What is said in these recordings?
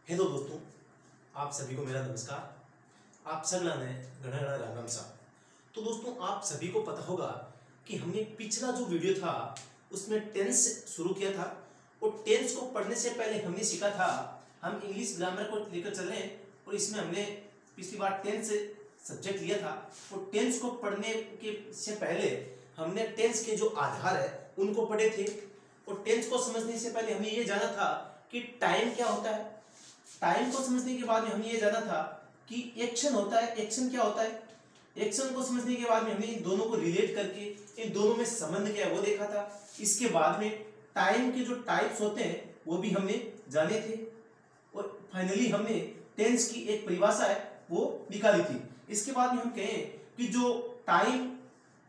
Hello दोस्तों, आप सभी को मेरा नमस्कार। आप सगळ्यांना घणाघणा रामरामसा। तो दोस्तों, आप सभी को पता होगा कि हमने पिछला जो वीडियो था उसमें टेंस शुरू किया था और टेंस को पढ़ने से पहले हमने सीखा था, हम इंग्लिश ग्रामर को लेकर चल रहे हैं और इसमें हमने पिछली बार टेंस सब्जेक्ट लिया था और टेंस को पढ़ने के से पहले हमने टेंस के जो आधार है उनको पढ़े थे और टेंस को समझने से पहले हमने ये जाना था कि टाइम क्या होता है। टाइम को समझने के बाद में हमने ये जाना था कि एक्शन होता है, एक्शन क्या होता है। एक्शन को समझने के बाद में हमने इन दोनों को रिलेट करके इन दोनों में संबंध क्या है वो देखा था। इसके बाद में टाइम के जो टाइप्स होते हैं वो भी हमने जाने थे और फाइनली हमने टेंस की एक परिभाषा है वो निकाली थी। इसके बाद में हम कहें कि जो टाइम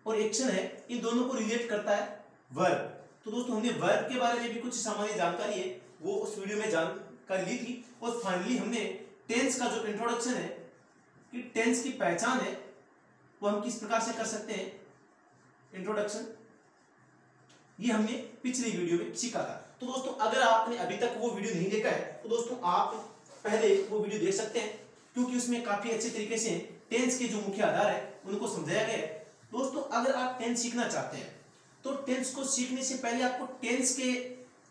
और एक्शन है इन दोनों को रिलेट करता है वर्ब। तो दोस्तों, हमने वर्ब के बारे में भी कुछ सामान्य जानकारी है वो उस वीडियो में जानकारी ली थी और फाइनली हमने टेंस का जो इंट्रोडक्शन है कि टेंस की पहचान है वो हम किस प्रकार से कर सकते हैं, इंट्रोडक्शन, ये हमने पिछली वीडियो में सीखा था। तो दोस्तों, अगर आपने अभी तक वो वीडियो नहीं देखा है तो दोस्तों आप पहले वो वीडियो देख सकते हैं क्योंकि उसमें काफी अच्छे तरीके से टेंस के जो मुख्य आधार है उनको समझाया गया है। दोस्तों, अगर आप टेंस सीखना चाहते हैं तो टेंस को सीखने से पहले आपको टेंस के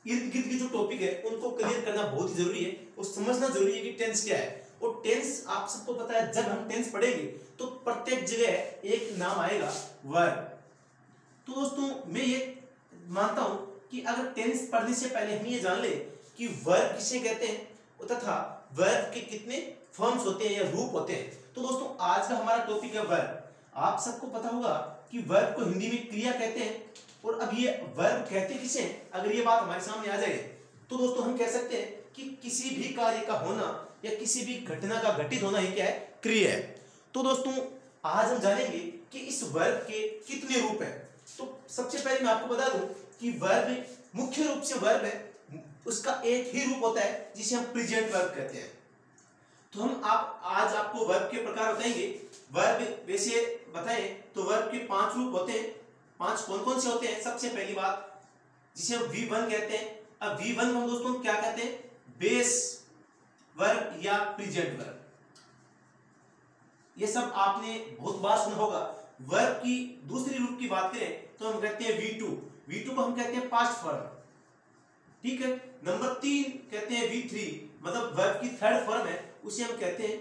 इर्द गिर्द के जो टॉपिक है उनको क्लियर करना बहुत ही जरूरी है और समझना जरूरी है कि टेंस क्या है। और टेंस आप सबको पता है, जब हम टेंस पढ़ेंगे तो प्रत्येक जगह एक नाम आएगा वर्ब। तो दोस्तों, मैं ये मानता हूं कि अगर टेंस पढ़ने से पहले हम ये जान ले कि वर्ब किसे कहते हैं तथा वर्ब के कितने फॉर्म्स होते हैं या रूप होते हैं। तो दोस्तों, आज का हमारा टॉपिक है वर्ब। आप सबको पता होगा कि वर्ब को हिंदी में क्रिया कहते हैं और अब ये वर्ब कहते किसे हैं, अगर ये बात हमारे सामने आ जाए तो दोस्तों हम कह सकते हैं कि किसी भी कार्य का होना या किसी भी घटना का घटित होना ही क्या है, क्रिया है। तो दोस्तों, आज हम जानेंगे कि इस वर्ब के कितने रूप हैं। तो सबसे पहले मैं आपको बता दूं कि वर्ब मुख्य रूप से वर्ब है उसका एक ही रूप होता है जिसे हम प्रेजेंट वर्ब कहते हैं। तो हम आज आपको वर्ब के प्रकार बताएंगे। वर्ब वैसे बताएं तो वर्ब के 5 रूप होते हैं। 5 कौन कौन से होते हैं? सबसे पहली बात जिसे हम V1 कहते हैं। अब V1 में हम दोस्तों क्या कहते हैं? बेस वर्ब या प्रेजेंट वर्ब। ये सब आपने बहुत बार सुना होगा। वर्ब की दूसरी रूप की बात करें तो हम कहते हैं V2। V2 को हम कहते हैं पास्ट फॉर्म, ठीक है। नंबर 3 कहते हैं V3, मतलब वर्ब की थर्ड फॉर्म है, उसे हम कहते हैं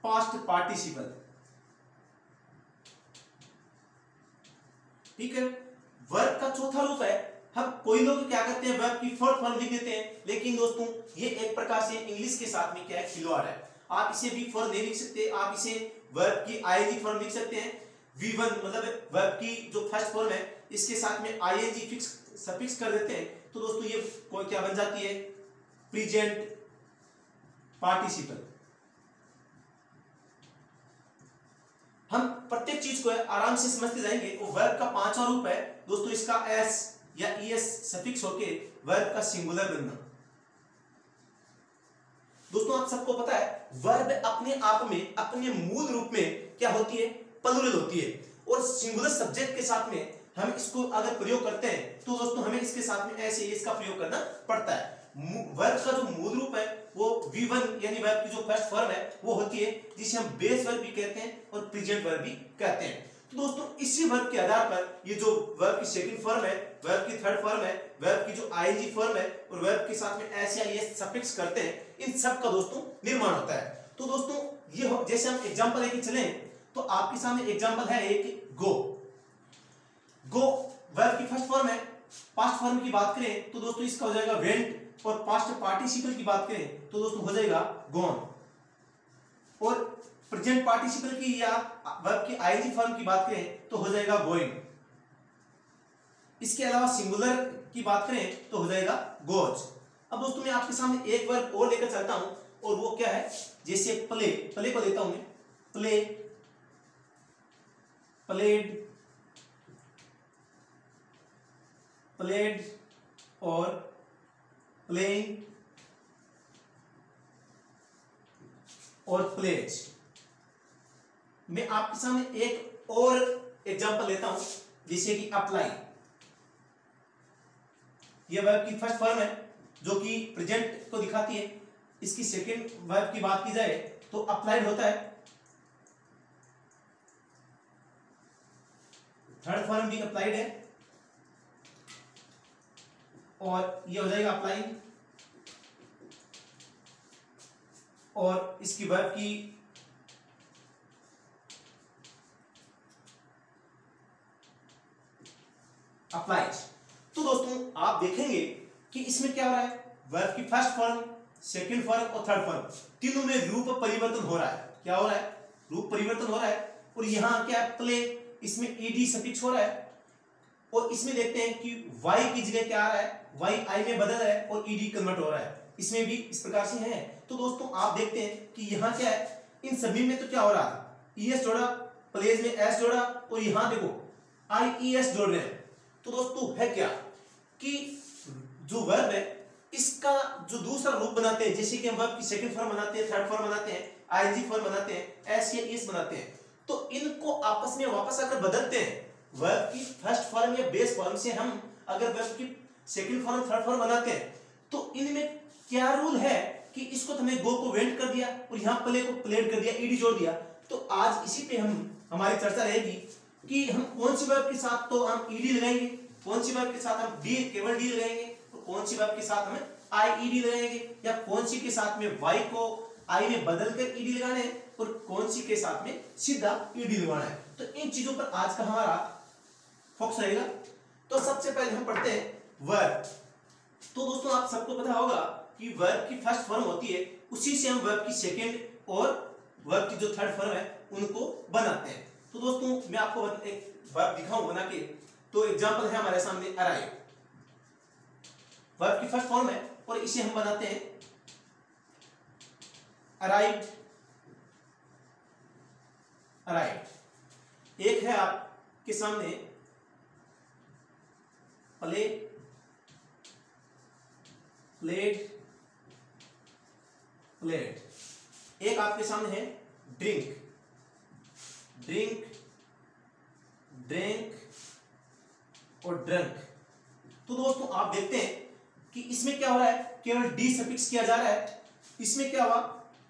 पास्ट पार्टिसिपल, ठीक है। वर्ब का चौथा रूप है, हम कोई लोग क्या करते हैं वर्ब की फोर्थ फॉर्म लिख देते हैं, लेकिन दोस्तों ये एक प्रकार से इंग्लिश के साथ में क्या है, खिलवाड़ है। आप इसे V4 नहीं लिख सकते, आप इसे वर्ब की आईएनजी फॉर्म लिख सकते हैं। V1 मतलब वर्ब की जो फर्स्ट फॉर्म है इसके साथ में आईएनजी फिक्स सफिक्स कर देते हैं तो दोस्तों ये क्या बन जाती है, प्रेजेंट पार्टिसिपल। हम प्रत्येक चीज को आराम से समझते जाएंगे। और वर्ब का 5वां रूप है दोस्तों इसका एस या ईएस सफिक्स होके वर्ब का सिंगुलर बनना। दोस्तों, आप सबको पता है वर्ब अपने आप में अपने मूल रूप में क्या होती है, प्लुरल होती है और सिंगुलर सब्जेक्ट के साथ में हम इसको अगर प्रयोग करते हैं तो दोस्तों हमें इसके साथ में ऐसे इसका प्रयोग करना पड़ता है। वर्ब का जो मूल रूप है वो V1 यानी वर्ब की जो फर्स्ट फॉर्म है वो होती है जिसे हम बेस वर्ब भी कहते हैं और प्रेजेंट वर्ब भी कहते हैं। तो दोस्तों, इसी वर्ब के आधार पर ये जो वर्ब की सेकंड फॉर्म है, वर्ब की थर्ड फॉर्म है, वर्ब की जो आईएनजी फॉर्म है और वर्ब के साथ में एस या ईएस सफिक्स करते हैं, इन सब का दोस्तों निर्माण होता है। तो दोस्तों, ये जैसे हम एग्जांपल लेके चले तो आपके सामने एग्जांपल है एक गो। गो वर्ब की फर्स्ट फॉर्म है। पास्ट फॉर्म की बात करें तो दोस्तों इसका हो जाएगा वेंट और पास्ट पार्टिसिपल की बात करें तो दोस्तों हो जाएगा गॉन। और प्रेजेंट पार्टिसिपल की या वर्ब की आईएनजी फॉर्म की बात करें तो हो जाएगा गोइंग। इसके अलावा सिंगुलर की बात करें तो हो जाएगा गोज। अब दोस्तों मैं आपके सामने एक वर्ब और लेकर चलता हूं और वो क्या है, जैसे प्ले, प्ले को लेता हूं मैं, प्ले, प्लेड, प्लेड और प्लेइंग और प्लेज। मैं आपके सामने एक और एग्जांपल लेता हूं जैसे कि अप्लाई। यह वर्ब की फर्स्ट फॉर्म है जो कि प्रेजेंट को दिखाती है। इसकी सेकेंड वर्ब की बात की जाए तो अप्लाइड होता है, थर्ड फॉर्म भी अप्लाइड है और ये हो जाएगा अप्लाइंग। और इसकी वर्ब की अप्लाइड। तो दोस्तों आप देखेंगे कि इसमें क्या हो रहा है, वर्ब की फर्स्ट फॉर्म, सेकंड फॉर्म और थर्ड फॉर्म तीनों में रूप परिवर्तन हो रहा है। क्या हो रहा है, रूप परिवर्तन हो रहा है। और यहाँ क्या प्ले, इसमें ईडी सफिक्स हो रहा है। और इसमें देखते हैं कि वाई की जगह क्या आ रहा है, वाई आई में बदल रहा है और ईडी कन्वर्ट हो रहा है। इसमें भी इस प्रकार से है। तो दोस्तों आप देखते हैं कि यहाँ क्या है, इन सभी में तो क्या हो रहा है, ईएस जोड़ा, प्लेज में एस जोड़ा और यहाँ देखो आईईएस जोड़ रहे हैं। तो दोस्तों है क्या कि जो वर्ब है इसका जो दूसरा रूप बनाते हैं, जैसे कि हम वर्ब की सेकंड फॉर्म बनाते हैं, थर्ड फॉर्म बनाते हैं, आईएनजी फॉर्म बनाते हैं, एस या इस बनाते हैं, तो इनको आपस में वापस अगर बदलते हैं, वर्ब की फर्स्ट फॉर्म या बेस फॉर्म से हम अगर वर्ब की सेकंड फॉर्म थर्ड फॉर्म बनाते हैं, तो इनमें क्या रूल है कि इसको तुमने गो को वेंट कर दिया और यहाँ प्ले को प्लेड कर दिया, ईडी जोड़ दिया। तो आज इसी पे हमारी चर्चा रहेगी कि हम कौन सी वर्ब के साथ तो हम ईडी लगाएंगे, कौन सी वर्ब के साथ हम डी केवल डी लगाएंगे, तो कौन सी वर्ब के साथ हमें आईईडी लगाएंगे, या कौन सी के साथ में वाई को आई में बदल कर ईडी लगाना है और कौन सी के साथ में सीधा ईडी लगाना है। तो इन चीजों पर आज का हमारा फोकस रहेगा। तो सबसे पहले हम पढ़ते हैं वर्ब। तो दोस्तों आप सबको पता होगा कि वर्ब की फर्स्ट फॉर्म होती है, उसी से हम वर्ब की सेकंड और वर्ब की जो थर्ड फॉर्म है उनको बनाते हैं। तो दोस्तों मैं आपको एक वर्ब दिखाऊं बना के, तो एग्जांपल है हमारे सामने अराइव, वर्ब की फर्स्ट फॉर्म है और इसे हम बनाते हैं अराइव्ड, अराइव्ड। एक है आपके सामने प्ले, प्लेड, प्लेड। एक आपके सामने है ड्रिंक, ड्रिंक, ड्रिंक और ड्रंक। तो दोस्तों आप देखते हैं कि इसमें क्या हो रहा है, केवल डी सफिक्स किया जा रहा है। इसमें क्या हुआ,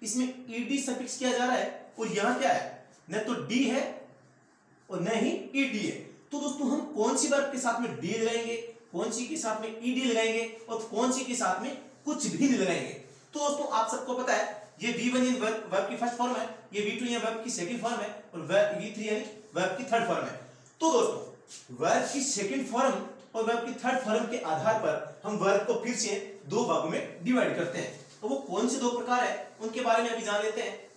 इसमें ईडी सफिक्स किया जा रहा है और यहां क्या है, न तो डी है और न ही ईडी है। तो दोस्तों हम कौन सी वर्ब के साथ में डी लगाएंगे, कौन सी के साथ में ईडी लगाएंगे और कौन सी के साथ में कुछ भी नहीं लगाएंगे। तो दोस्तों आप सबको पता है ये V1 यानी वर्ब की फर्स्ट फॉर्म है, ये V2 यानी वर्ब की सेकंड फॉर्म है और V3 यानी वर्ब की थर्ड फॉर्म है। तो दोस्तों वर्ब की सेकंड फॉर्म और वर्ब की थर्ड फॉर्म के आधार पर हम वर्ब को फिर से दो भागों में डिवाइड करते हैं। तो वो कौन से दो प्रकार है उनके बारे में अभी जान लेते हैं।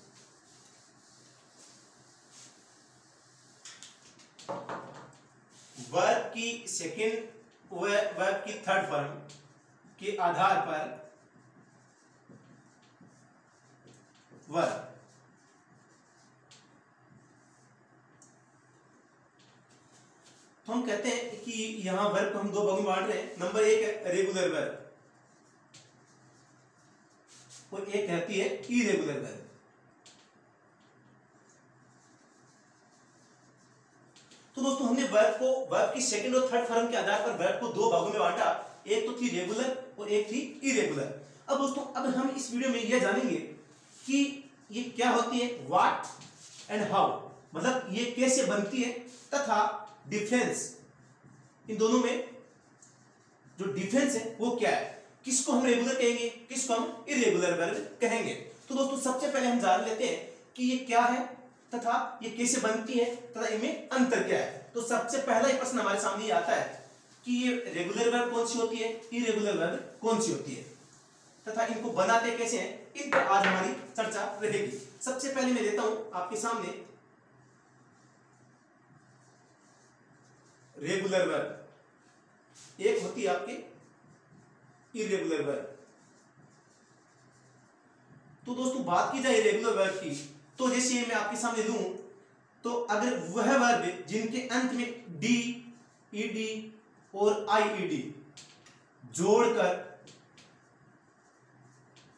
वर्ब की सेकंड वर्ब की थर्ड फॉर्म के आधार पर वर्ब, तो हम कहते हैं कि यहां वर्ब को हम दो भागों में बांट रहे हैं। नंबर एक है रेगुलर वर्ब और एक कहती है इरेगुलर वर्ब। तो दोस्तों हमने वर्ब की सेकंड और थर्ड फॉर्म के आधार पर वर्ब को दो भागों में बांटा, एक तो थी रेगुलर और एक थी इरेगुलर। अब दोस्तों अब हम इस वीडियो में यह जानेंगे कि ये क्या होती है, व्हाट एंड हाउ, मतलब ये कैसे बनती है तथा डिफरेंस इन दोनों में जो डिफरेंस है वो क्या है, किसको हम रेगुलर कहेंगे, किसको हम इरेगुलर वर्ब कहेंगे। तो दोस्तों सबसे पहले हम जान लेते हैं कि ये क्या है तथा ये कैसे बनती है तथा इनमें अंतर क्या है। तो सबसे पहला ही प्रश्न हमारे सामने आता है कि ये रेगुलर वर्ब कौन सी होती है, इरेगुलर वर्ब कौन सी होती है तथा इनको बनाते कैसे हैं, इन पर आज हमारी चर्चा रहेगी। सबसे पहले मैं देता हूं आपके सामने रेगुलर वर्ब, एक होती है आपके इरेगुलर वर्ब। तो दोस्तों बात की जाए रेगुलर वर्ब की, तो जैसे मैं आपके सामने लूं, तो अगर वह वर्ब जिनके अंत में डी, ईडी और आईईडी जोड़कर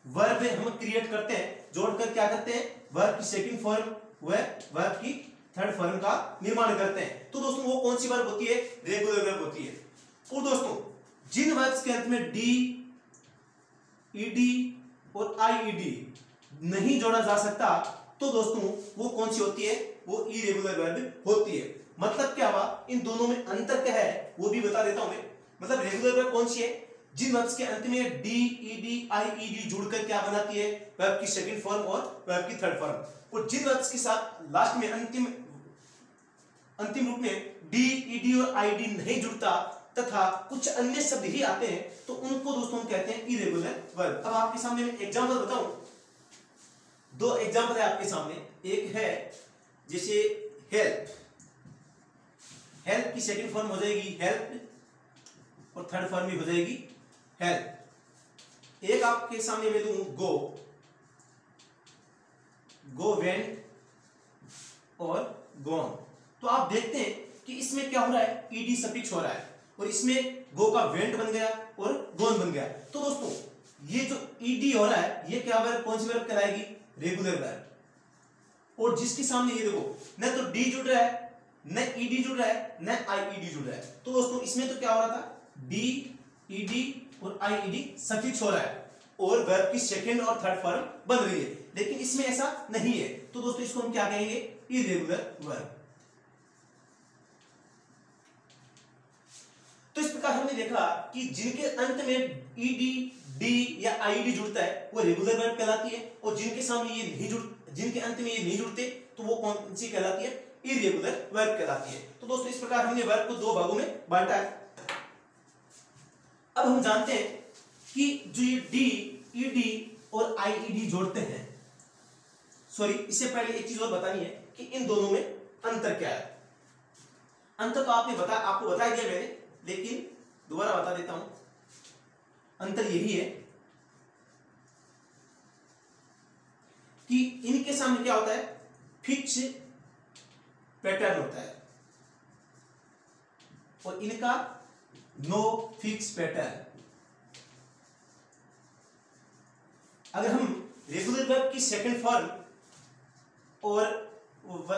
वर्ब हम क्रिएट करते हैं, जोड़कर क्या करते हैं, वर्ब की सेकंड फॉर्म व वर्ब की थर्ड फॉर्म का निर्माण करते हैं। तो दोस्तों वो कौन सी वर्ब होती है, रेगुलर वर्ब होती है। और दोस्तों जिन वर्ब्स के अंत में डी, ईडी और आईईडी नहीं जोड़ा जा सकता तो दोस्तों वो कौन सी होती है, वो इरेगुलर वर्ब होती है। मतलब क्या हुआ, इन दोनों में अंतर क्या है वो भी बता देता हूं मैं। मतलब रेगुलर वर्ब कौन सी है, जिन वर्ब्स के अंत में डी ईडी आईईडी जुड़कर क्या बनाती है, वर्ब की सेकंड फॉर्म और वर्ब की थर्ड फॉर्म। और जिन वर्ब्स के साथ लास्ट में अंतिम रूप में डी ईडी और आईडी नहीं जुड़ता तथा कुछ अन्य शब्द ही आते हैं तो उनको दोस्तों हम कहते हैं इरेगुलर वर्ब। अब आपके सामने मैं एग्जांपल बताऊं, दो एग्जांपल है आपके सामने। एक है जैसे हेल्प, हेल्प की सेकंड फॉर्म हो जाएगी हेल्प और थर्ड फॉर्म भी हो जाएगी हेल्प। एक आपके सामने मैं लूं गो, गो वेंट और गॉन। तो आप देखते हैं कि इसमें क्या हो रहा है, ईडी सफिक्स हो रहा है और इसमें गो का वेंट बन गया और गॉन बन गया। तो दोस्तों ये जो ईडी हो रहा है ये क्या वर्ब, कौन सी वर्ब कहलाएगी, रेगुलर वर्ब। और जिसके सामने ये देखो न तो डी जुड़ रहा है, न ईडी जुड़ रहा है, न आईईडी जुड़ रहा है। तो दोस्तों इसमें तो क्या हो रहा था, डी ईडी और आईईडी सफिक्स हो रहा है और वर्ब की सेकंड और थर्ड फॉर्म बन रही है, लेकिन इसमें ऐसा नहीं है। तो दोस्तों इसको हम क्या कहेंगे, इरेगुलर वर्ब। तो इस प्रकार हमने देखा कि जिनके अंत में ईडी डी या आईडी जुड़ता है वो रेगुलर वर्ब कहलाती है और जिनके सामने ये नहीं जुड़, जिनके अंत में ये नहीं जुड़ते तो वो कौन सी कहलाती है, इरेगुलर वर्ब कहलाती है। तो दोस्तों इस प्रकार हमने वर्ब को दो भागों में बांटा है। अब हम जानते हैं कि जो ये डी ईडी और आईईडी जोड़ते हैं, सॉरी इससे पहले एक चीज और बतानी है कि इन दोनों में अंतर क्या है। अंतर तो आपको बता दिया मैंने, लेकिन दोबारा बता देता हूं। अंतर यही है कि इनके सामने क्या होता है, फिक्स पैटर्न होता है और इनका नो फिक्स पैटर्न। अगर हम रेगुलर वर्ब की सेकंड फॉर्म और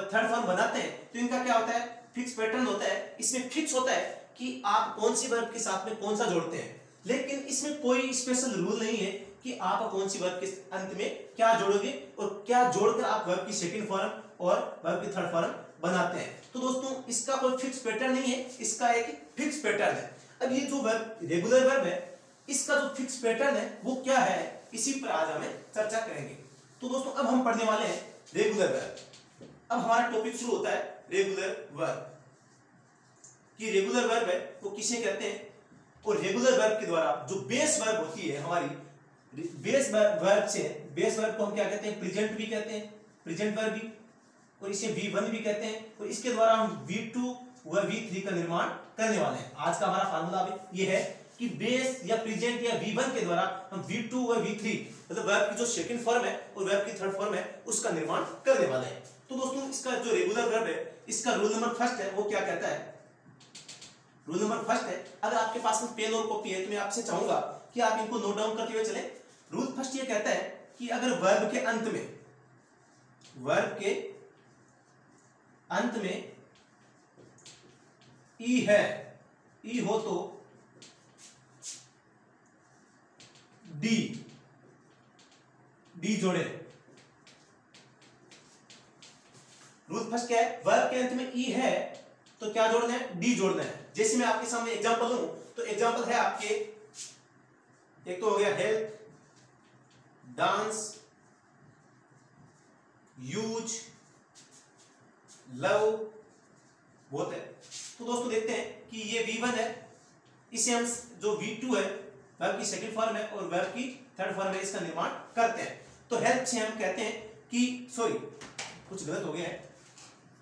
थर्ड फॉर्म बनाते हैं तो इनका क्या होता है, फिक्स पैटर्न होता है। इसमें फिक्स होता है कि आप कौन सी वर्ब के साथ में कौन सा जोड़ते हैं, लेकिन इसमें कोई स्पेशल रूल नहीं है कि आप कौन सी वर्ब के अंत में क्या जोड़ोगे और क्या जोड़कर आप वर्ब की सेकंड फॉर्म और वर्ब की थर्ड फॉर्म बनाते हैं। तो दोस्तों इसका कोई फिक्स पैटर्न नहीं है, इसका एक फिक्स पैटर्न है। अब ये जो वर्ब रेगुलर वर्ब है इसका जो फिक्स पैटर्न है वो क्या है, इसी पर आज हमें चर्चा करेंगे। तो दोस्तों अब हम पढ़ने वाले हैं रेगुलर वर्ब। अब हमारा टॉपिक शुरू होता है रेगुलर वर्ब कि रेगुलर वर्ब है वो किसे कहते हैं और रेगुलर वर्ब के द्वारा जो बेस वर्ब होती है हमारी, बेस वर्ब से, बेस वर्ब को हम क्या कहते हैं, प्रेजेंट भी कहते हैं, प्रेजेंट वर्ब भी, और इसे V1 भी कहते हैं और इसके द्वारा हम V2 व V3 का निर्माण करने वाले हैं। आज का हमारा फार्मूला ये है कि बेस या प्रेजेंट या V1 के द्वारा हम V2 व V3 मतलब वर्ब की जो सेकंड फॉर्म है और वर्ब की थर्ड फॉर्म है उसका निर्माण करने वाले हैं। तो दोस्तों इसका जो रेगुलर वर्ब है इसका रूल नंबर फर्स्ट है वो क्या कहता है, रूल नंबर फर्स्ट है, अगर आपके पास में पेन और कॉपी है तो मैं आपसे चाहूंगा कि आप इनको नोट डाउन करते हुए चले। रूल फर्स्ट ये कहता है कि अगर वर्ब के अंत में, वर्ब के अंत में ई है, ई हो तो डी, डी जोड़े। रूल फर्स्ट क्या है, वर्ब के अंत में ई है तो क्या जोड़ना है, डी जोड़ना है। जैसे मैं आपके सामने एग्जांपल दूं तो एग्जांपल है आपके, एक तो हो गया हेल्प, डांस, यूज, लव, बहुत है। तो दोस्तों देखते हैं कि ये V1 है, इसे हम जो V2 है वर्ब की सेकंड फॉर्म है और वर्ब की थर्ड फॉर्म है इसका निर्माण करते हैं। तो हेल्प से हम कहते हैं कि, सॉरी कुछ गलत हो गया है,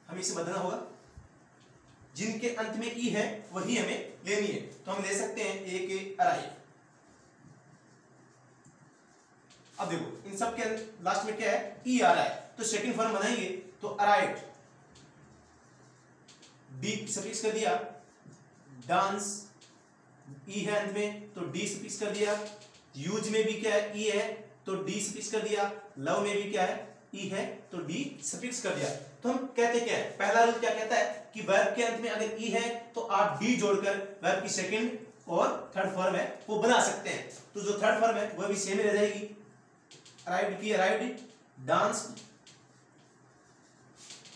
हमें इसे बदलना होगा। जिनके अंत में ई है वही हमें लेनी है, तो हम ले सकते हैं ए के अराइव। अब देखो इन सब के लास्ट में क्या है, ई आ रहा है, तो सेकंड फॉर्म बनाएंगे तो अराइव, डी सफिक्स कर दिया, डांस ई है अंत में तो डी सफिक्स कर दिया, यूज में भी क्या है ई है तो डी सफिक्स कर दिया, लव में भी क्या है ई है तो डी सफिक्स कर दिया। तो हम कहते क्या है, पहला रूल क्या कहता है कि वर्ब के अंत में अगर ई है तो आप डी जोड़कर वर्ब की सेकंड और थर्ड फॉर्म है वो बना सकते हैं। तो जो थर्ड फॉर्म है वह भी सेम रह जाएगी, अराइव्ड की अराइव्ड, डांस्ड,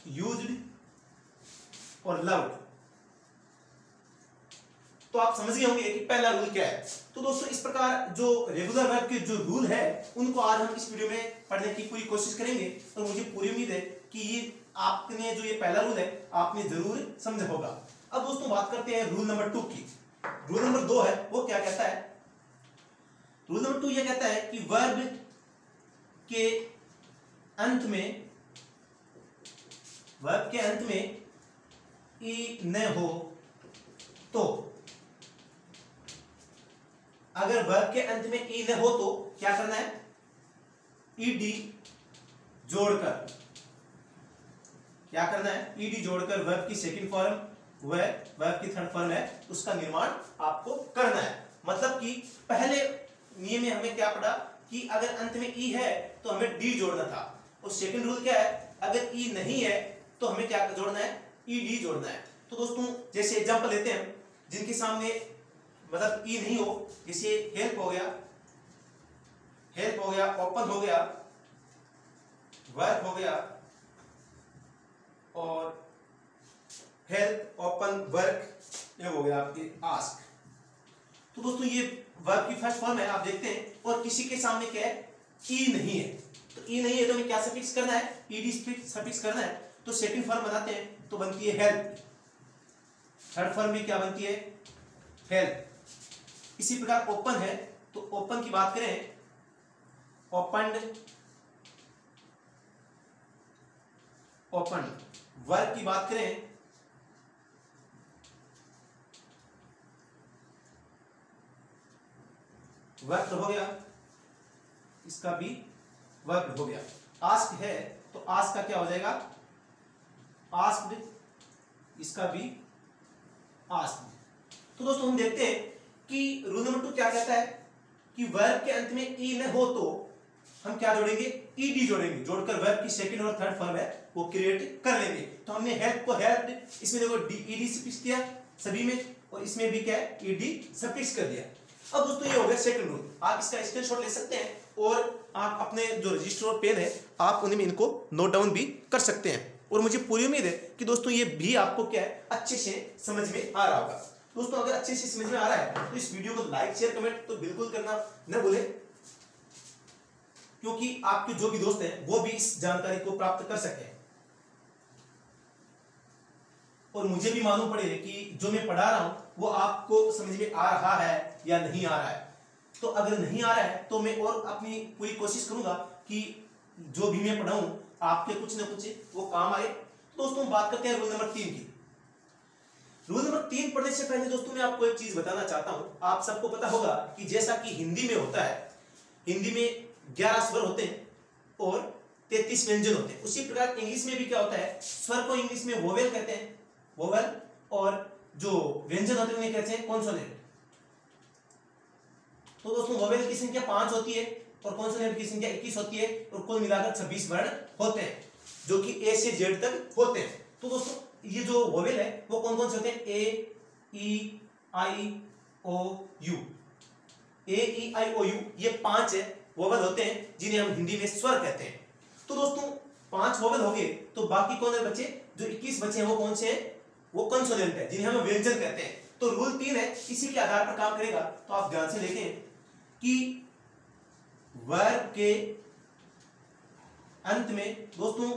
यूज्ड और लव्ड। तो आप समझ गए होंगे कि पहला रूल क्या है। तो दोस्तों इस प्रकार जो रेगुलर वर्ब के जो रूल है उनको आज हम इस वीडियो में पढ़ने की पूरी कोशिश करेंगे और मुझे पूरी उम्मीद है कि ये आपने जो ये पहला रूल है आपने जरूर समझा होगा। अब दोस्तों बात करते हैं रूल नंबर 2 की। रूल नंबर 2 है वो क्या कहता है। रूल नंबर 2 ये कहता है कि वर्ब के अंत में ई न हो तो, अगर वर्ब के अंत में ई न हो तो क्या करना है, ईडी जोड़कर, क्या करना है, ईडी जोड़कर वर्ब की सेकंड फॉर्म व वर्ब की थर्ड फॉर्म है उसका निर्माण आपको करना है। मतलब कि पहले नियम में हमें क्या पढ़ा कि अगर अंत में ई है तो हमें डी जोड़ना था, और सेकंड रूल क्या है, अगर ई नहीं है तो हमें क्या जोड़ना है, ईडी जोड़ना है। तो दोस्तों जैसे एग्जांपल लेते हैं जिनके सामने मतलब ई नहीं हो, जैसे हेल्प हो गया, ओपन हो गया, वर्क हो गया और हेल्प ओपन वर्क ये हो गया आपके आस्क। तो दोस्तों ये वर्ब की फर्स्ट फॉर्म है आप देखते हैं, और किसी के सामने क्या है, ई नहीं है। तो ई नहीं है तो हमें क्या सफिक्स करना है, ईडी सफिक्स करना है। तो सेकंड फॉर्म बनाते हैं तो बनती है हेल्प, थर्ड फॉर्म भी क्या बनती है, हेल्प। इसी प्रकार ओपन है तो ओपन की बात करें, ओपन्ड, ओपन्ड। वर्क की बात करें, वर्क हो गया, इसका भी वर्क हो गया। आस्क है तो आस्क का क्या हो जाएगा, आस्क्ड, इसका भी आस्क्ड। तो दोस्तों हम देखते हैं कि रूल नंबर 2 क्या कहता है कि वर्ब के अंत में ई न हो तो हम क्या जोड़ेंगे, ईडी जोड़ेंगे, जोड़कर वर्ब की सेकंड और थर्ड फॉर्म है वो क्रिएट कर लेंगे। तो हमने हेल्प को हेल्प्ड, इसमें देखो ईडी सफिक्स किया सभी में, और इसमें भी क्या है, ईडी सफिक्स कर दिया। अब दोस्तों ये हो गया सेकंड रूल। आप इसका स्क्रीनशॉट ले सकते हैं और आप अपने जो रजिस्टर और पेन है आप उन्हें इनको नोट डाउन भी कर सकते हैं, और मुझे पूरी उम्मीद है कि दोस्तों ये भी आपको क्या है अच्छे से समझ में आ रहा होगा। दोस्तों अगर अच्छे से समझ में आ रहा है तो इस वीडियो को लाइक शेयर कमेंट तो बिल्कुल करना न भूलें, क्योंकि आपके जो भी दोस्त हैं वो भी इस जानकारी को प्राप्त कर सके और मुझे भी मालूम पड़े कि जो मैं पढ़ा रहा हूं वो आपको समझ में आ रहा है या नहीं आ रहा है। तो अगर नहीं आ रहा है तो मैं और अपनी पूरी कोशिश करूंगा कि जो भी मैं पढ़ाऊं आपके कुछ ना कुछ वो काम आए। दोस्तों बात करते हैं रूल नंबर 3 की। रूल नंबर 3 पढ़ने से पहले दोस्तों मैं आपको एक चीज बताना चाहता हूं। आप सबको पता होगा कि जैसा कि हिंदी में होता है, हिंदी में 11 स्वर होते हैं और 33 व्यंजन होते हैं, उसी प्रकार इंग्लिश में भी क्या होता है, स्वर को इंग्लिश में वोवेल कहते हैं, वोवेल, और जो व्यंजन होते हैं उन्हें कहते हैं कॉन्सोनेंट। तो दोस्तों वोवेल की संख्या 5 होती है और कॉन्सोनेंट की संख्या 21 होती है, और कुल मिलाकर 26 वर्ण होते हैं जो कि ए से जेड तक होते हैं। तो दोस्तों ये जो वोवेल है वो कौन कौन से होते हैं, ए ई आई ओ you, A E I O you, ये 5 है वोवेल होते हैं जिन्हें हम हिंदी में स्वर कहते हैं। तो दोस्तों 5 वोवेल हो गए, तो बाकी कौन है बचे, जो 21 बचे हैं वो कौन से हैं, वो कॉन्सोनेंट है जिन्हें हम व्यंजन कहते हैं। तो रूल 3 है, इसी के आधार पर काम करेगा। तो आप ध्यान से देखें कि वर्ब के अंत में, दोस्तों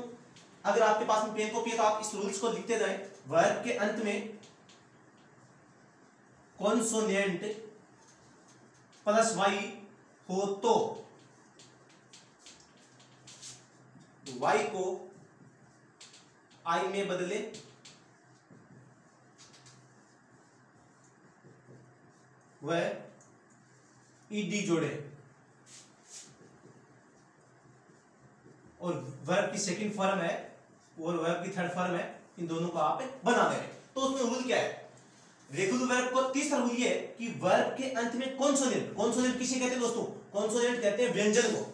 अगर आपके पास में पेन कॉपी है तो आप इस रूल्स को लिखते जाएं। वर्ब के अंत में कॉन्सोनेंट प्लस वाई हो तो वाई को आई में बदले, वह ईडी जोड़े, और वर्ब की सेकंड फॉर्म है और वर्ब की थर्ड फॉर्म है, इन दोनों को आप बना दे रहे। तो उसमें रूल क्या है, रेगुलर वर्ब को तीसरा रूल ये है कि वर्ब के अंत में कॉन्सोनेंट, कॉन्सोनेंट किसे कहते हैं दोस्तों, कॉन्सोनेंट कहते हैं व्यंजन को।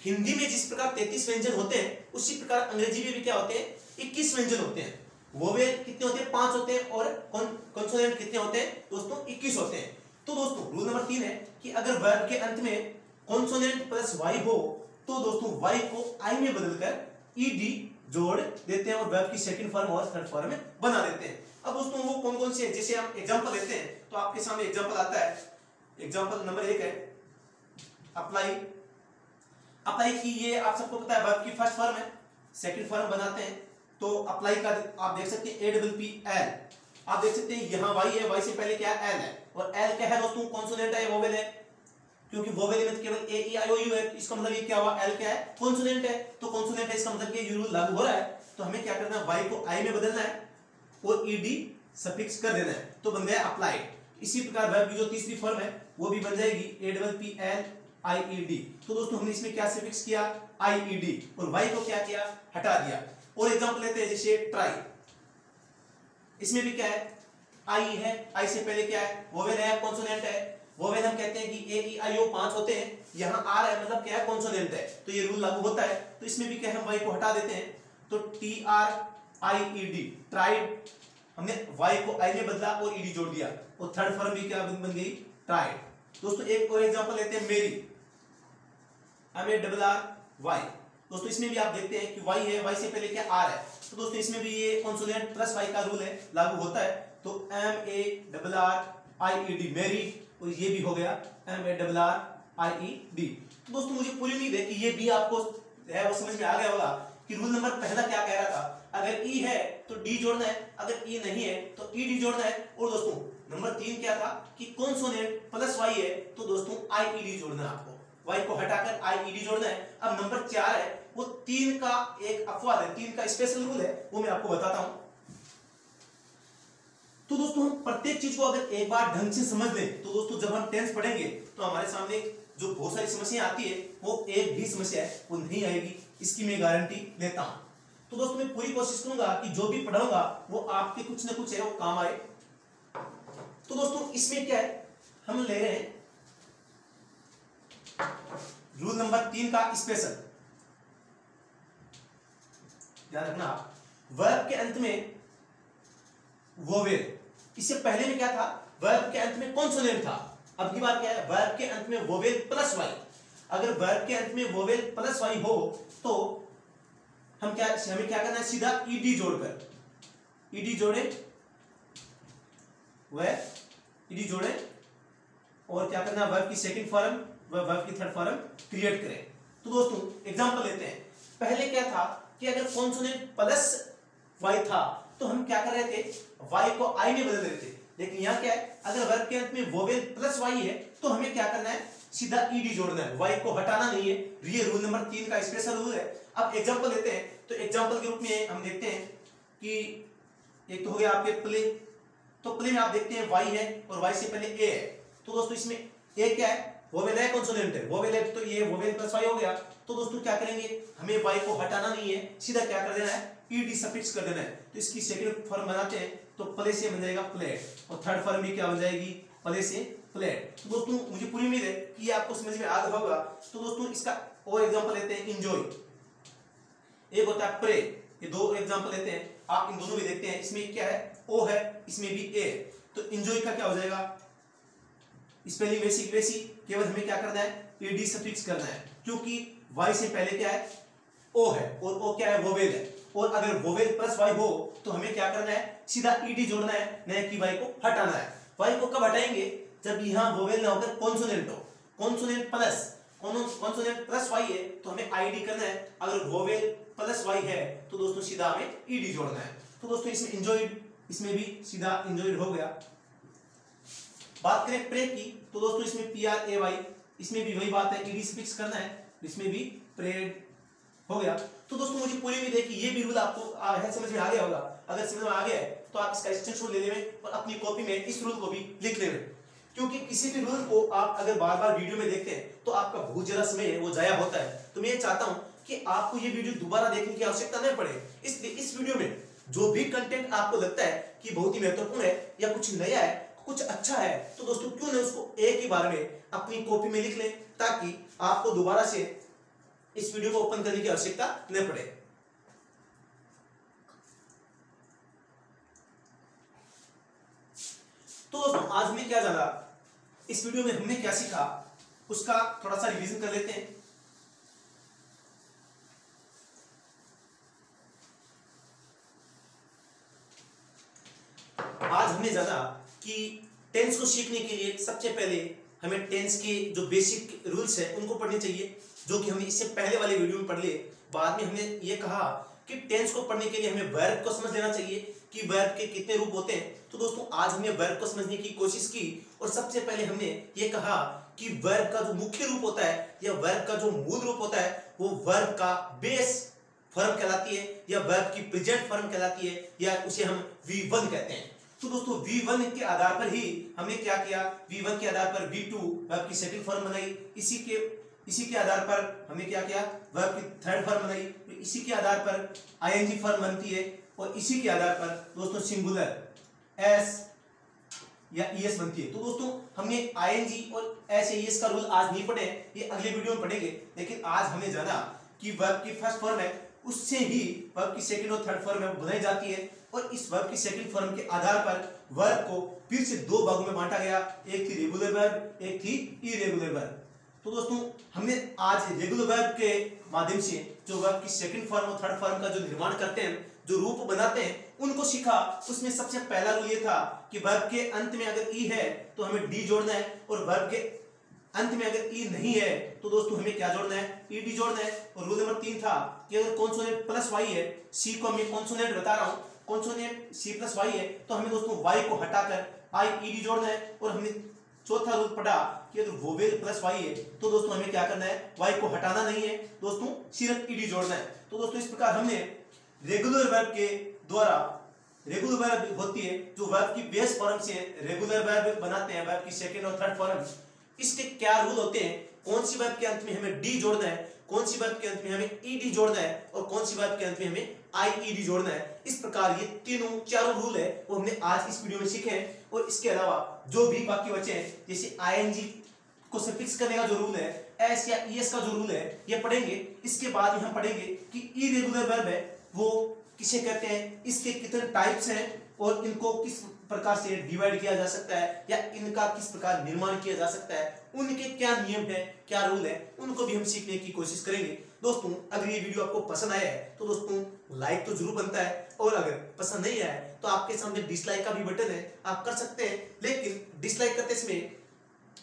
हिंदी में जिस प्रकार 33 व्यंजन होते हैं उसी प्रकार अंग्रेजी में भी क्या होते हैं, 21 व्यंजन होते हैं। वोवेल कितने होते हैं? 5 होते हैं, और कॉन्सोनेंट कितने होते हैं दोस्तों? 21 होते हैं। तो दोस्तों रूल नंबर 3 है कि अगर वर्ब के अंत में कॉन्सोनेंट प्लस वाई हो तो दोस्तों वाई को आई में बदलकर ईडी जोड़ देते हैं और वर्ब की सेकंड फॉर्म और थर्ड फॉर्म में बना देते हैं। अब दोस्तों वो कौन कौन से हैं? जैसे हम एग्जांपल लेते हैं तो आपके सामने एग्जांपल आता है। एग्जांपल नंबर 1 है अप्लाई। अप्लाई की ये आप सबको पता है वर्ब की फर्स्ट फॉर्म है, सेकंड फॉर्म बनाते हैं तो अप्लाई का आप देख सकते हैं APPL। आप देख सकते हैं यहाँ वाई है, वाई से पहले क्या है? एल है, और एल क्या है दोस्तों? कॉन्सोनेंट है, वोवेल है, क्योंकि वोवेल में केवल ए ई आई ओ यू है। इसका मतलब ये क्या हुआ? एल क्या है? कॉन्सोनेंट है। तो कॉन्सोनेंट है, इसका मतलब ये रूल लागू हो रहा है। तो हमें क्या करना है? वाई को आई में बदलना है और ईडी सफिक्स कर देना है, तो बन गया अप्लाइड। इसी प्रकार वर्ब की जो तीसरी फॉर्म है वो भी बन जाएगी APPLIED। तो दोस्तों हमने इसमें क्या सफिक्स किया? IED, और वाई को क्या किया? हटा दिया। और एग्जांपल लेते हैं जैसे ट्राई। इसमें भी क्या है? आई है, आई से पहले क्या है? वोवेल है, कॉन्सोनेंट है। वोवेल हम कहते हैं कि AEIO 5 होते हैं, यहाँ आर है मतलब क्या है? कॉन्सोनेंट है, तो ये रूल लागू होता है। तो इसमें भी क्या है? हम वाई को हटा देते हैं, तो TRIED ट्राइड। हमने वाई को आई में बदला और ईडी जोड़ दिया, और थर्ड फॉर्म भी क्या बन गई? ट्राइड। दोस्तों एक और एग्जांपल लेते हैं मेरी, MARRY। दोस्तों इसमें भी आप देखते हैं कि वाई है, वाई से पहले क्या? आर है, तो दोस्तों इसमें भी ये कॉन्सोनेंट प्लस वाई का रूल है, लागू होता है। तो MARRIED मेरी, और ये भी हो गया MARRIED। तो दोस्तों मुझे पूरी उम्मीद है कि ये भी आपको है वो समझ में आ गया होगा कि रूल नंबर पहला क्या कह रहा था। अगर ई है तो डी जोड़ना है, अगर ई नहीं है तो ईडी जोड़ना है। और दोस्तों नंबर 3 क्या था कि कॉन्सोनेंट प्लस वाई है तो दोस्तों IED जोड़ना है आपको, वाई को हटाकर IED जोड़ना है। अब नंबर 4 है वो 3 का एक अपवाद है, 3 का स्पेशल रूल है, वो मैं आपको बताता हूं। तो दोस्तों हम प्रत्येक चीज को अगर एक बार ढंग से समझ लें तो दोस्तों जब हम टेंस पढ़ेंगे तो हमारे सामने जो बहुत सारी समस्या आती है वो एक भी समस्या है वो नहीं आएगी, इसकी मैं गारंटी लेता हूं। तो दोस्तों मैं पूरी कोशिश करूंगा कि जो भी पढ़ाऊंगा वो आपके कुछ ना कुछ है वो काम आए। तो दोस्तों इसमें क्या है? हम ले रहे हैं रूल नंबर 3 का स्पेशल। ध्यान रखना आप, वर्ब के अंत में वोवेल, इससे पहले में क्या था? वर्ब के अंत में कॉन्सोनेंट था। अब की बात क्या है? वर्ब के अंत में वोवेल प्लस वाई। अगर वर्ब के अंत में वोवेल प्लस वाई हो तो हमें क्या करना है? सीधा ईडी जोड़कर, ईडी जोड़े वह ईडी जोड़े, और क्या करना है? वर्ब की सेकंड फॉर्म व वर्ब की थर्ड फॉर्म क्रिएट करें। तो दोस्तों एग्जांपल लेते हैं। पहले क्या था कि अगर कॉन्सोनेंट प्लस वाई था तो हम क्या कर रहे थे? वाई को आई में बदल रहे थे। लेकिन यहाँ क्या है? अगर वर्ब के अंत में वोवेल प्लस वाई है तो हमें क्या करना है? सीधा ईडी जोड़ना है, वाई को हटाना नहीं है। ये रूल नंबर 3 का स्पेशल रूल है। अब एग्जांपल लेते हैं, तो एग्जांपल के रूप में हम देखते हैं कि एक तो हो गया आपके प्ले। तो प्ले में आप देखते हैं वाई है और वाई से पहले ए है, तो दोस्तों इसमें ए क्या है? वोवेल है, कॉन्सोनेंट है। वोवेल है तो ये वोवेल प्लस वाई हो गया। तो दोस्तों क्या करेंगे? हमें वाई को हटाना नहीं है, सीधा क्या कर देना है? ईडी सफिक्स कर देना है। तो इसकी सेकंड फॉर्म बनाते हैं, तो प्ले से बन जाएगा प्लेट, और थर्ड फॉर्म भी क्या बन जाएगी? प्ले से प्लेट। तो दोस्तों मुझे पूरी उम्मीद है कि ये आपको समझ में आ गया होगा। तो दोस्तों इसका और एग्जांपल लेते हैं, एंजॉय। एक होता है प्रे, ये दो एग्जांपल लेते हैं, आप इन दोनों में देखते हैं। इसमें क्या है? ओ है, इसमें भी ए। तो एंजॉय का क्या हो जाएगा? स्पेलिंग वैसी, केवल हमें क्या करना है? ईडी सफिक्स करना है, क्योंकि वाई से पहले क्या है? ओ है, और ओ क्या है? वोवेल है। और अगर वोवेल प्लस वाई हो तो हमें क्या करना है? सीधा ईडी जोड़ना है, न कि वाई को हटाना है। वाई को कब हटाएंगे? जब यहाँ वोवेल ना होकर कॉन्सोनेंट हो। कॉन्सोनेंट प्लस वाई है तो हमें आईडी करना है। अगर वोवेल प्लस वाई है तो दोस्तों सीधा हमें ईडी जोड़ना है। तो दोस्तों इसमें एंजॉयड, इसमें भी सीधा एंजॉयड हो गया। बात करें प्रे की, तो दोस्तों इसमें PRAY, इसमें भी वही बात है, ईडी सफिक्स करना है, इसमें भी प्रेड हो गया। तो दोस्तों मुझे पूरी उम्मीद है कि ये भी रूल आपको समझ में आ गया होगा। अगर समझ में आ गया है तो आप इसका स्क्रीनशॉट ले लेंगे और अपनी कॉपी में इस रूल को भी लिख लेंगे, क्योंकि किसी भी रूल को आप अगर बार बार वीडियो में देखते हैं तो आपका बहुत ज्यादा समय है वो जाया होता है। तो मैं ये चाहता हूं कि आपको ये वीडियो दोबारा देखने की आवश्यकता नहीं पड़े। इसलिए इस वीडियो में जो भी कंटेंट आपको लगता है कि बहुत ही महत्वपूर्ण है या कुछ नया है, कुछ अच्छा है, तो दोस्तों क्यों ना उसको एक ही बार में अपनी कॉपी में लिख लें, ताकि आपको दोबारा से इस वीडियो को ओपन करने की आवश्यकता न पड़े। तो दोस्तों आज हमने क्या जाना, इस वीडियो में हमने क्या सीखा उसका थोड़ा सा रिवीजन कर लेते हैं। आज हमने जाना कि टेंस को सीखने के लिए सबसे पहले हमें टेंस के जो बेसिक रूल्स हैं उनको पढ़ने चाहिए, जो कि हमने इससे पहले वाले वीडियो में पढ़ लिए। बाद में हमने ये कहा कि टेंस को पढ़ने के लिए हमें वर्ब को समझ लेना चाहिए कि वर्ब के कितने रूप होते हैं। तो दोस्तों आज हमने वर्ब को समझने की कोशिश की और सबसे पहले हमने ये कहा कि वर्ब का जो मुख्य रूप होता है या वर्ब का जो मूल रूप होता है वो वर्ब का बेस फॉर्म कहलाती है या वर्ब की प्रेजेंट फॉर्म कहलाती है या उसे हम V1 कहते हैं। तो दोस्तों V1 के आधार पर ही हमने क्या किया, V1 के आधार पर V2 वर्ब की सेकंड फॉर्म बनाई, इसी के आधार पर हमने क्या किया, वर्ब की थर्ड फॉर्म बनाई, तो इसी के आधार पर ING फॉर्म बनती है और इसी के आधार पर दोस्तों सिंगुलर S या ES बनती है। तो दोस्तों हमने ING और S या ES का रूल आज नहीं पढ़े, ये अगले वीडियो में पढ़ेंगे, लेकिन आज हमने जाना कि वर्ब की फर्स्ट फॉर्म है उससे ही वर्ब की सेकंड और थर्ड फॉर्म बनाई जाती है और इस वर्ब की सेकंड फॉर्म के आधार पर वर्ब को फिर से दो भागों में बांटा गया, एक थी रेगुलर वर्ब, एक थी इरेगुलर वर्ब। तो दोस्तों हमने आज रेगुलर वर्ब के माध्यम से जो वर्ब की सेकंड फॉर्म और थर्ड फॉर्म का जो निर्माण करते हैं, जो रूप बनाते हैं, उनको सीखा। उसमें सबसे पहला रूल ये था कि वर्ब के अंत में अगर ई है तो हमें डी जोड़ना है और वर्ब के अंत में अगर ई नहीं है तो दोस्तों हमें क्या जोड़ना है, ईडी जोड़ना है। और रूल नंबर 3 था कि अगर कॉन्सोनेंट प्लस वाई है, सी को मैं कॉन्सोनेंट बता रहा हूँ, कॉन्सोनेंट सी प्लस वाई है तो हमें दोस्तों वाई को हटाकर आई ईडी जोड़ना है। और हमने चौथा रूल पढ़ा कि अगर वोवेल प्लस वाई है तो दोस्तों हमें क्या करना है, वाई को हटाना नहीं है दोस्तों, सिर्फ ईडी जोड़ना है। तो दोस्तों इस प्रकार हमने रेगुलर वर्ब के द्वारा, रेगुलर वर्ब होती है जो वर्ब की बेस फॉर्म से रेगुलर वर्ब बनाते हैं, वर्ब की सेकंड और थर्ड फॉर्म। इसके क्या रूल होते हैं, कौन सी वर्ब के अंत में हमें डी जोड़ना है, कौन सी वर्ब के अंत में हमें ईडी जोड़ना है और कौन सी वर्ब के अंत में हमें आईईडी जोड़ना है। इस प्रकार ये चारों रूल है वो हमने आज इस वीडियो में सीखे हैं। और इसके अलावा जो भी बाकी बचे हैं, जैसे ING को सफिक्स करने का जो रूल है, एस या ES का जो रूल है, ये पढ़ेंगे। इसके बाद हम पढ़ेंगे कि इरेगुलर वर्ब है वो किसे कहते हैं, इसके कितने टाइप्स हैं और इनको किस प्रकार से डिवाइड किया जा सकता है या इनका किस प्रकार निर्माण किया जा सकता है, उनके क्या नियम है, क्या रूल है, उनको भी हम सीखने की कोशिश करेंगे। दोस्तों अगर ये वीडियो आपको पसंद आया है तो दोस्तों लाइक तो जरूर बनता है, और अगर पसंद नहीं आया है तो आपके सामने डिसलाइक का भी बटन है, आप कर सकते हैं। लेकिन डिसलाइक करते समय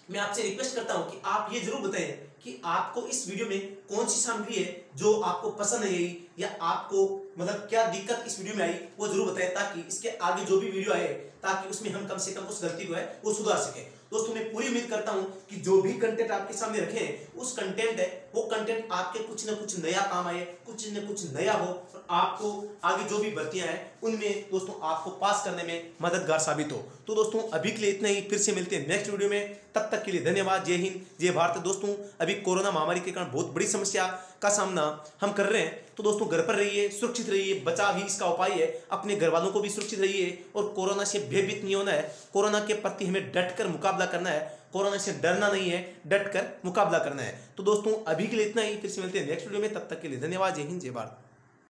मैं आपसे रिक्वेस्ट करता हूं कि आप ये जरूर बताएं कि आपको इस वीडियो में कौन सी सामग्री है जो आपको पसंद नहीं आई या आपको मतलब क्या दिक्कत इस वीडियो में आई, वो जरूर बताएं, ताकि इसके आगे जो भी वीडियो आए ताकि उसमें हम कम से कम उस गलती को है वो सुधार सके। दोस्तों मैं पूरी उम्मीद करता हूं कि जो भी कंटेंट आपके सामने रखे हैं उस कंटेंट है वो कंटेंट आपके कुछ न कुछ नया काम आए, कुछ न कुछ नया हो और आपको आगे जो भी भर्तियां हैं उनमें दोस्तों आपको पास करने में मददगार साबित हो। तो दोस्तों अभी के लिए इतना ही, फिर से मिलते हैं नेक्स्ट वीडियो में। तब तक के लिए धन्यवाद। जय हिंद, जय भारत। दोस्तों अभी कोरोना महामारी के कारण बहुत बड़ी समस्या का सामना हम कर रहे हैं, तो दोस्तों घर पर रहिए, सुरक्षित रहिए, बचाव ही इसका उपाय है। अपने घर वालों को भी सुरक्षित रहिए और कोरोना से भयभीत नहीं होना है। कोरोना के प्रति हमें डटकर मुकाबला करना है, कोरोना से डरना नहीं है, डटकर मुकाबला करना है। तो दोस्तों अभी के लिए इतना ही, फिर से मिलते हैं नेक्स्ट वीडियो में। तब तक के लिए धन्यवाद। जय हिंद, जय भारत।